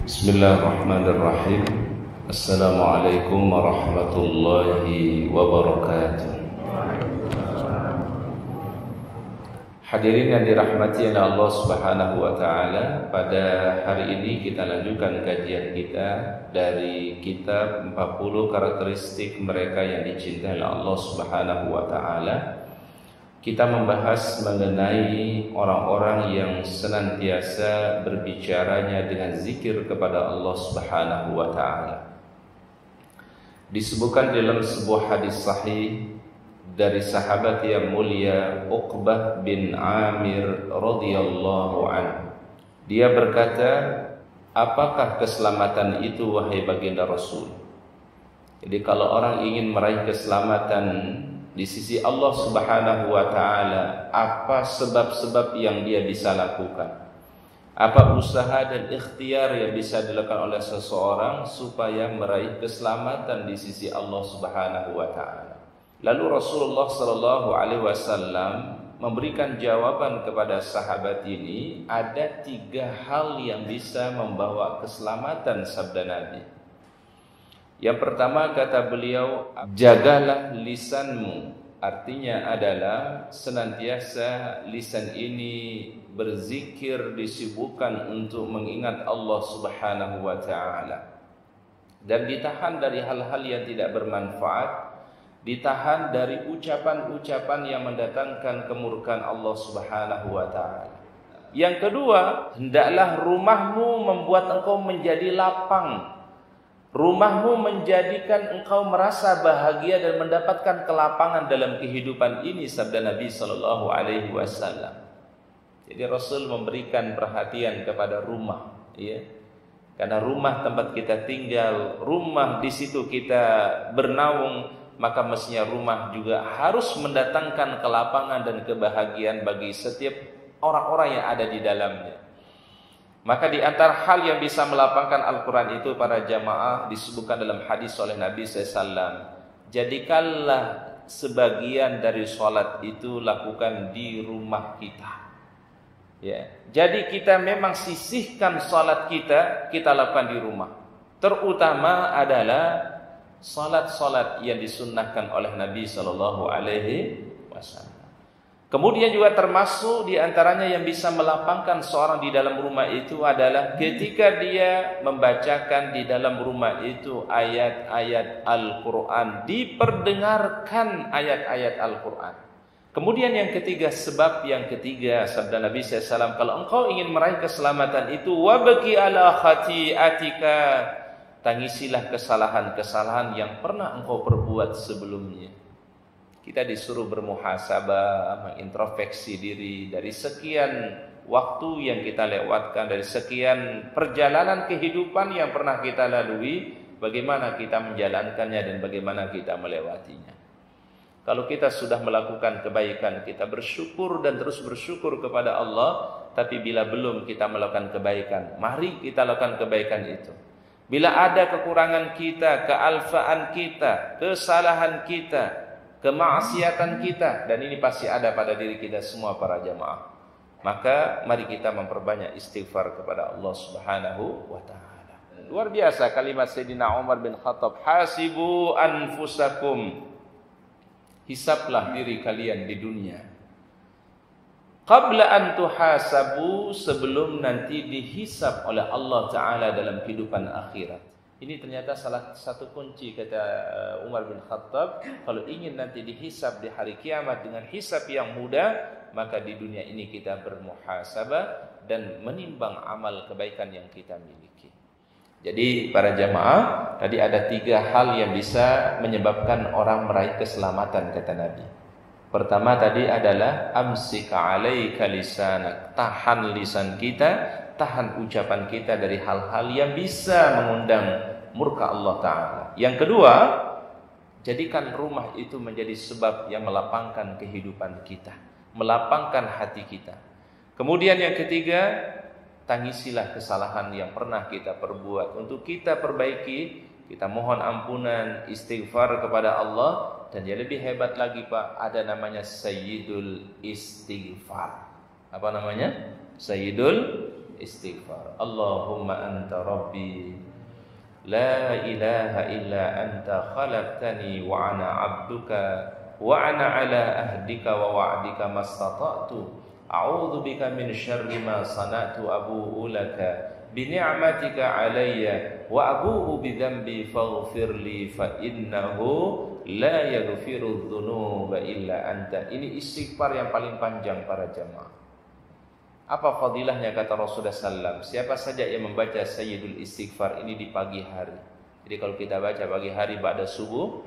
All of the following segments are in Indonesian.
Bismillahirrahmanirrahim. Assalamualaikum warahmatullahi wabarakatuh. Hadirin yang dirahmati oleh Allah Subhanahu wa taala, pada hari ini kita lanjutkan kajian kita dari kitab 40 karakteristik mereka yang dicintai oleh Allah Subhanahu wa taala. Kita membahas mengenai orang-orang yang senantiasa berbicaranya dengan zikir kepada Allah Subhanahu wa taala. Disebutkan dalam sebuah hadis sahih dari sahabat yang mulia Uqbah bin Amir radhiyallahu anhu. Dia berkata, "Apakah keselamatan itu wahai baginda Rasul?" Jadi kalau orang ingin meraih keselamatan di sisi Allah Subhanahu wa taala, apa sebab-sebab yang dia bisa lakukan? Apa usaha dan ikhtiar yang bisa dilakukan oleh seseorang supaya meraih keselamatan di sisi Allah Subhanahu wa taala? Lalu Rasulullah sallallahu alaihi wasallam memberikan jawaban kepada sahabat ini, ada 3 hal yang bisa membawa keselamatan, sabda Nabi. Yang pertama kata beliau, jagalah lisanmu. Artinya adalah senantiasa lisan ini berzikir, disibukkan untuk mengingat Allah Subhanahu wa taala. Dan ditahan dari hal-hal yang tidak bermanfaat, ditahan dari ucapan-ucapan yang mendatangkan kemurkaan Allah Subhanahu wa taala. Yang kedua, hendaklah rumahmu membuat engkau menjadi lapang. Rumahmu menjadikan engkau merasa bahagia dan mendapatkan kelapangan dalam kehidupan ini, sabda Nabi sallallahu alaihi wasallam. Jadi Rasul memberikan perhatian kepada rumah, ya. Karena rumah tempat kita tinggal, rumah di situ kita bernaung, maka mestinya rumah juga harus mendatangkan kelapangan dan kebahagiaan bagi setiap orang-orang yang ada di dalamnya. Maka di antara hal yang bisa melapangkan Al-Quran itu, para jamaah, disebutkan dalam hadis oleh Nabi SAW, jadikanlah sebagian dari sholat itu lakukan di rumah kita. Ya. Jadi kita memang sisihkan sholat kita lakukan di rumah. Terutama adalah sholat-sholat yang disunnahkan oleh Nabi SAW. Kemudian juga termasuk di antaranya yang bisa melapangkan seorang di dalam rumah itu adalah ketika dia membacakan di dalam rumah itu ayat-ayat Al-Quran, diperdengarkan ayat-ayat Al-Quran. Kemudian yang ketiga, sebab yang ketiga, sabda Nabi SAW, kalau engkau ingin meraih keselamatan itu, wabki ala khati'atika, tangisilah kesalahan-kesalahan yang pernah engkau perbuat sebelumnya. Kita disuruh bermuhasabah, mengintrospeksi diri dari sekian waktu yang kita lewatkan, dari sekian perjalanan kehidupan yang pernah kita lalui, bagaimana kita menjalankannya dan bagaimana kita melewatinya. Kalau kita sudah melakukan kebaikan, kita bersyukur dan terus bersyukur kepada Allah. Tapi bila belum kita melakukan kebaikan, mari kita lakukan kebaikan itu. Bila ada kekurangan kita, kealfaan kita, kesalahan kita, kemaksiatan kita, dan ini pasti ada pada diri kita semua para jamaah, maka mari kita memperbanyak istighfar kepada Allah Subhanahu wa taala. Luar biasa kalimat Sayyidina Umar bin Khattab, hasibu anfusakum, hisablah diri kalian di dunia, qabla an tuhasabu, sebelum nanti dihisab oleh Allah taala dalam kehidupan akhirat. Ini ternyata salah satu kunci, kata Umar bin Khattab, kalau ingin nanti dihisab di hari kiamat dengan hisab yang mudah, maka di dunia ini kita bermuhasabah dan menimbang amal kebaikan yang kita miliki. Jadi para jamaah, tadi ada 3 hal yang bisa menyebabkan orang meraih keselamatan, kata Nabi. Pertama tadi adalah amsik alaika lisanak, tahan lisan kita, tahan ucapan kita dari hal-hal yang bisa mengundang murka Allah Ta'ala. Yang kedua, jadikan rumah itu menjadi sebab yang melapangkan kehidupan kita, melapangkan hati kita. Kemudian yang ketiga, tangisilah kesalahan yang pernah kita perbuat, untuk kita perbaiki, kita mohon ampunan, istighfar kepada Allah. Dan yang lebih hebat lagi Pak, ada namanya Sayyidul Istighfar. Apa namanya? Sayyidul istighfar. Allahumma anta rabbi la ilaha illa anta khalaqtani wa ana 'abduka wa ana 'ala ahdika wa wa'dika mastata'tu a'udzu bika min syarri ma sana'tu abu'u laka bi ni'matika 'alayya wa abu'u bi dzambi faghfir li fa innahu la yaghfiru dzunuba illa anta. Ini istighfar yang paling panjang para jamaah. Apa fadilahnya kata Rasulullah SAW? Siapa saja yang membaca Sayyidul Istighfar ini di pagi hari. Jadi kalau kita baca pagi hari ba'da subuh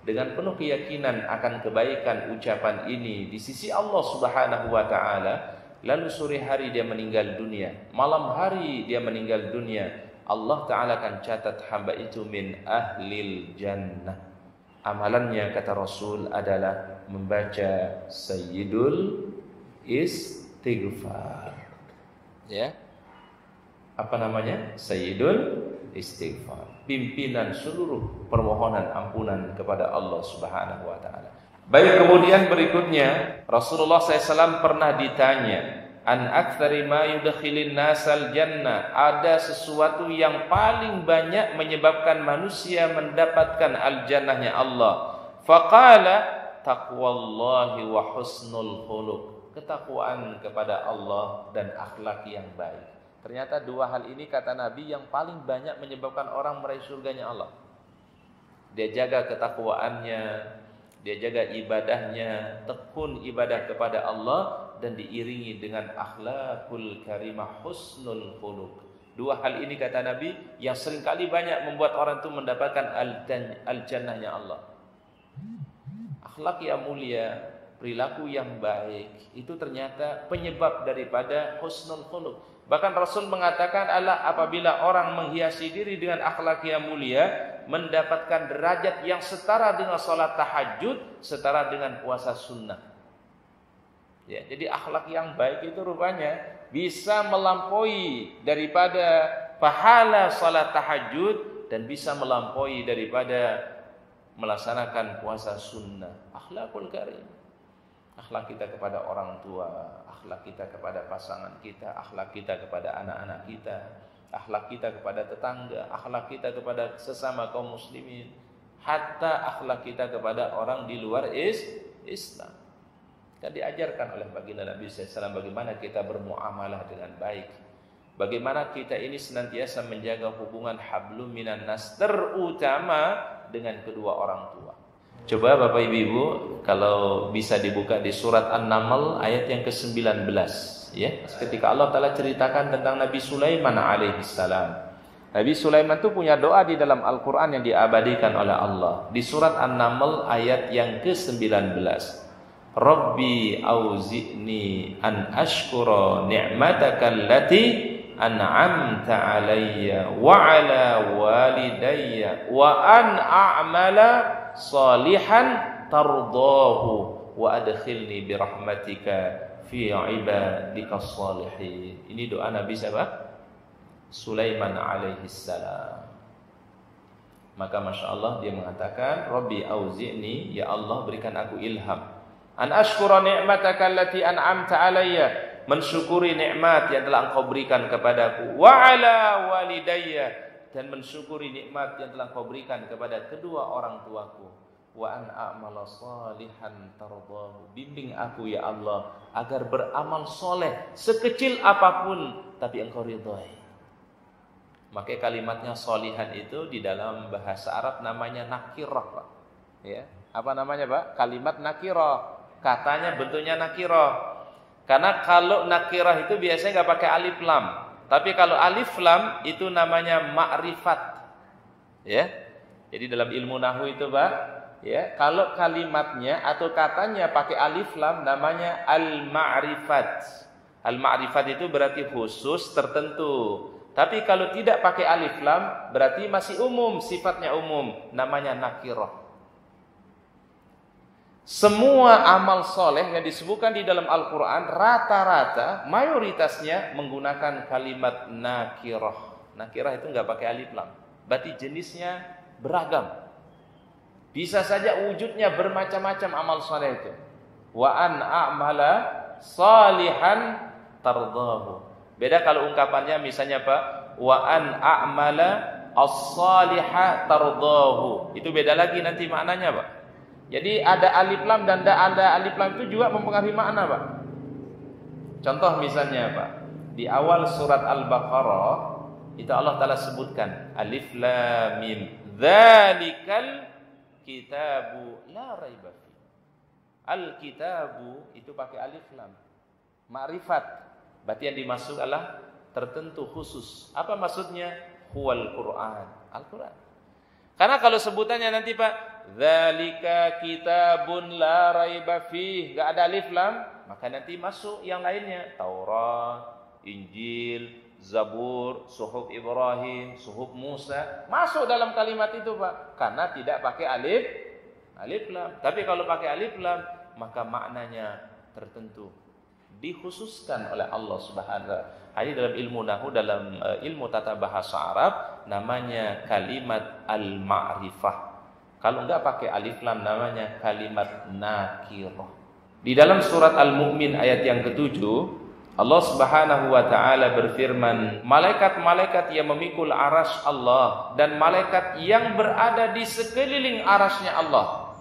dengan penuh keyakinan akan kebaikan ucapan ini di sisi Allah Subhanahu wa taala, lalu sore hari dia meninggal dunia, malam hari dia meninggal dunia, Allah taala akan catat hamba itu min ahlil jannah. Amalannya kata Rasul adalah membaca Sayyidul Istighfar. Ya. Apa namanya? Sayyidul Istighfar. Pimpinan seluruh permohonan ampunan kepada Allah Subhanahu wa taala. Baik, kemudian berikutnya Rasulullah SAW pernah ditanya, an aktsari ma yudkhilin nasal jannah, ada sesuatu yang paling banyak menyebabkan manusia mendapatkan al-jannahnya Allah. Faqala taqwallahi wa husnul khuluq, ketakwaan kepada Allah dan akhlak yang baik. Ternyata dua hal ini kata Nabi yang paling banyak menyebabkan orang meraih surganya Allah. Dia jaga ketakwaannya, dia jaga ibadahnya, tekun ibadah kepada Allah, dan diiringi dengan akhlakul karimah, husnul khuluq. Dua hal ini kata Nabi yang seringkali banyak membuat orang itu mendapatkan al-jannahnya Allah. Akhlak yang mulia, perilaku yang baik, itu ternyata penyebab daripada husnul khuluq. Bahkan Rasul mengatakan apabila orang menghiasi diri dengan akhlak yang mulia, mendapatkan derajat yang setara dengan salat tahajud, setara dengan puasa sunnah. Ya, jadi akhlak yang baik itu rupanya bisa melampaui daripada pahala salat tahajud dan bisa melampaui daripada melaksanakan puasa sunnah. Akhlakul karim. Akhlak kita kepada orang tua, akhlak kita kepada pasangan kita, akhlak kita kepada anak-anak kita, akhlak kita kepada tetangga, akhlak kita kepada sesama kaum muslimin, hatta akhlak kita kepada orang di luar Islam. Kan diajarkan oleh baginda Nabi SAW bagaimana kita bermuamalah dengan baik, bagaimana kita ini senantiasa menjaga hubungan hablum minan nas, terutama dengan kedua orang tua. Coba Bapak Ibu kalau bisa dibuka di surat An-Naml ayat yang ke-19 ya. Ketika Allah Ta'ala ceritakan tentang Nabi Sulaiman alaihissalam. Nabi Sulaiman itu punya doa di dalam Al-Quran yang diabadikan oleh Allah. Di surat An-Naml ayat yang ke-19. Rabbi auzi'ni an ashkura ni'mataka allati an'amta alayya wa ala walidayya wa an a'mala salihan tardahu wa adkhilni birahmatika fi ibadikas salihin. Ini doa Nabi siapa? Sulaiman alaihissalam. Maka Masya Allah dia mengatakan, Rabbi auzi'ni, ya Allah berikan aku ilham, an ashkura ni'mataka allati an'amta alayya, mensyukuri nikmat yang telah engkau berikan kepadaku, wa ala walidayya, dan mensyukuri nikmat yang telah engkau berikan kepada kedua orang tuaku, wa an a'mala salihan tardahu, bimbing aku ya Allah agar beramal soleh sekecil apapun tapi engkau ridhai. Maka kalimatnya solihan itu di dalam bahasa Arab namanya nakirah, Pak. Ya, apa namanya, Pak? Kalimat nakirah. Katanya bentuknya nakirah. Karena kalau nakirah itu biasanya nggak pakai alif lam. Tapi kalau alif lam itu namanya ma'rifat. Ya. Jadi dalam ilmu nahwu itu, Pak, ya, kalau kalimatnya atau katanya pakai alif lam namanya al-ma'rifat. Al-ma'rifat itu berarti khusus tertentu. Tapi kalau tidak pakai alif lam berarti masih umum, sifatnya umum, namanya nakirah. Semua amal soleh yang disebutkan di dalam Al-Quran rata-rata mayoritasnya menggunakan kalimat nakirah. Nakirah itu nggak pakai alif lam, berarti jenisnya beragam. Bisa saja wujudnya bermacam-macam amal soleh itu. Wa an a'mala salihan tardahu, Beda kalau ungkapannya misalnya apa? Wa an a'mala as-salihah tardahu. Itu beda lagi nanti maknanya, Pak. Jadi ada alif lam dan ada alif lam itu juga mempengaruhi makna, Pak. Contoh misalnya, Pak, di awal surat Al-Baqarah itu Allah Ta'ala sebutkan alif lam mim dzalikal kitabu la raiba fi. Al-kitabu itu pakai alif lam. Ma'rifat. Berarti yang dimaksud adalah tertentu khusus. Apa maksudnya? Huwal Qur'an. Al-Qur'an. Karena kalau sebutannya nanti, Pak, dzalika kitabun la raiba fi, enggak ada alif lam, maka nanti masuk yang lainnya. Taurat, Injil, Zabur, Suhuf Ibrahim, Suhuf Musa, masuk dalam kalimat itu, Pak. Karena tidak pakai alif lam. Tapi kalau pakai alif lam, maka maknanya tertentu, dikhususkan oleh Allah Subhanahu wa taala. Ini dalam ilmu nahwu, dalam ilmu tata bahasa Arab namanya kalimat al-ma'rifah. Kalau enggak pakai alif lam namanya kalimat nakirah. Di dalam surat Al-Mu'min ayat yang ke-7, Allah Subhanahu wa taala berfirman, malaikat-malaikat yang memikul arasy Allah dan malaikat yang berada di sekeliling arasy-Nya Allah.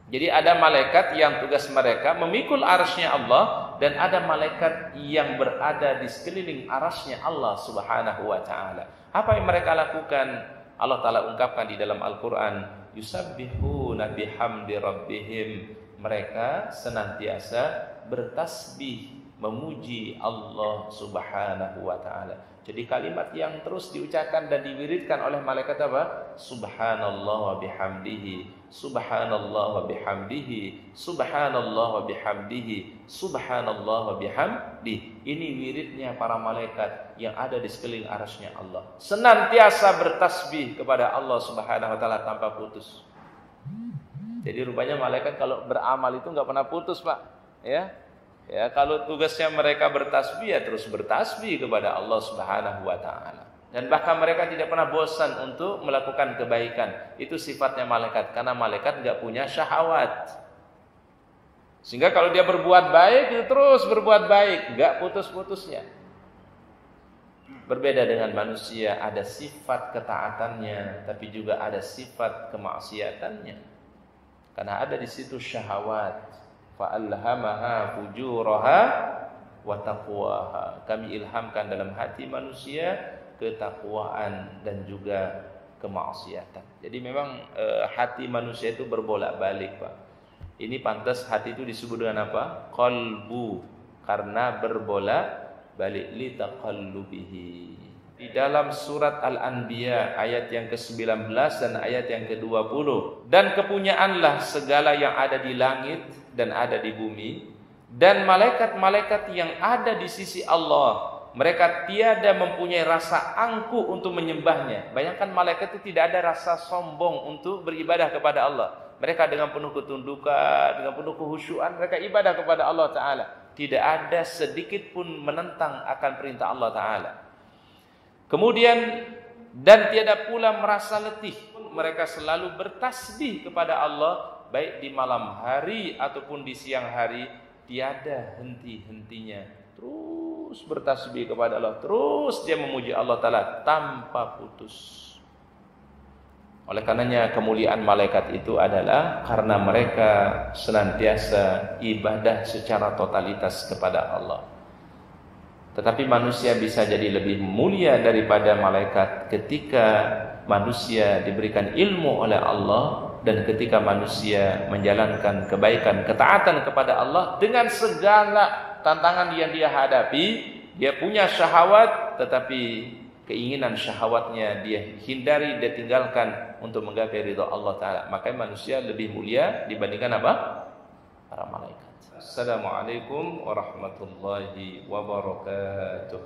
Jadi ada malaikat yang tugas mereka memikul arasy-Nya Allah, dan ada malaikat yang berada di sekeliling arasy-Nya Allah Subhanahu wa taala. Apa yang mereka lakukan? Allah Taala ungkapkan di dalam Al-Qur'an, yusabbihuna bihamdi rabbihim. Mereka senantiasa bertasbih memuji Allah Subhanahu wa taala. Jadi kalimat yang terus diucapkan dan diwiridkan oleh malaikat apa? Subhanallah wa bihamdihi, subhanallah wa bihamdihi, subhanallah wa bihamdihi, subhanallah wa bihamdihi. Ini wiridnya para malaikat yang ada di sekeliling arasy-Nya Allah. Senantiasa bertasbih kepada Allah Subhanahu wa taala tanpa putus. Jadi rupanya malaikat kalau beramal itu enggak pernah putus, Pak. Ya, kalau tugasnya mereka bertasbih, ya terus bertasbih kepada Allah Subhanahu wa taala. Dan bahkan mereka tidak pernah bosan untuk melakukan kebaikan. Itu sifatnya malaikat, karena malaikat enggak punya syahwat. Sehingga kalau dia berbuat baik, dia terus berbuat baik, enggak putus-putusnya. Berbeda dengan manusia, ada sifat ketaatannya, tapi juga ada sifat kemaksiatannya. Karena ada di situ syahwat. Fa'alhamaha fujuraha wa taqwaha. Kami ilhamkan dalam hati manusia ketakwaan dan juga kemaksiatan. Jadi memang hati manusia itu berbolak-balik, Pak. Ini pantas hati itu disebut dengan apa? Qalbu, karena berbolak-balik, li taqallubihi. Di dalam surat Al-Anbiya ayat yang ke-19 dan ayat yang ke-20, dan kepunyaanlah segala yang ada di langit dan ada di bumi, dan malaikat-malaikat yang ada di sisi Allah, mereka tiada mempunyai rasa angkuh untuk menyembahnya. Bayangkan malaikat itu tidak ada rasa sombong untuk beribadah kepada Allah. Mereka dengan penuh ketundukan, dengan penuh kehusyuan, mereka ibadah kepada Allah Ta'ala. Tidak ada sedikit pun menentang akan perintah Allah Ta'ala. Kemudian, dan tiada pula merasa letih. Mereka selalu bertasbih kepada Allah, baik di malam hari ataupun di siang hari. Tiada henti-hentinya. Terus bertasbih kepada Allah, terus dia memuji Allah Ta'ala tanpa putus. Oleh karenanya kemuliaan malaikat itu adalah karena mereka senantiasa ibadah secara totalitas kepada Allah. Tetapi manusia bisa jadi lebih mulia daripada malaikat ketika manusia diberikan ilmu oleh Allah, dan ketika manusia menjalankan kebaikan, ketaatan kepada Allah dengan segala tantangan yang dia hadapi. Dia punya syahwat, tetapi keinginan syahwatnya dia hindari, dia tinggalkan untuk menggapai ridha Allah Ta'ala. Makanya manusia lebih mulia dibandingkan apa? Para malaikat. Assalamualaikum warahmatullahi wabarakatuh.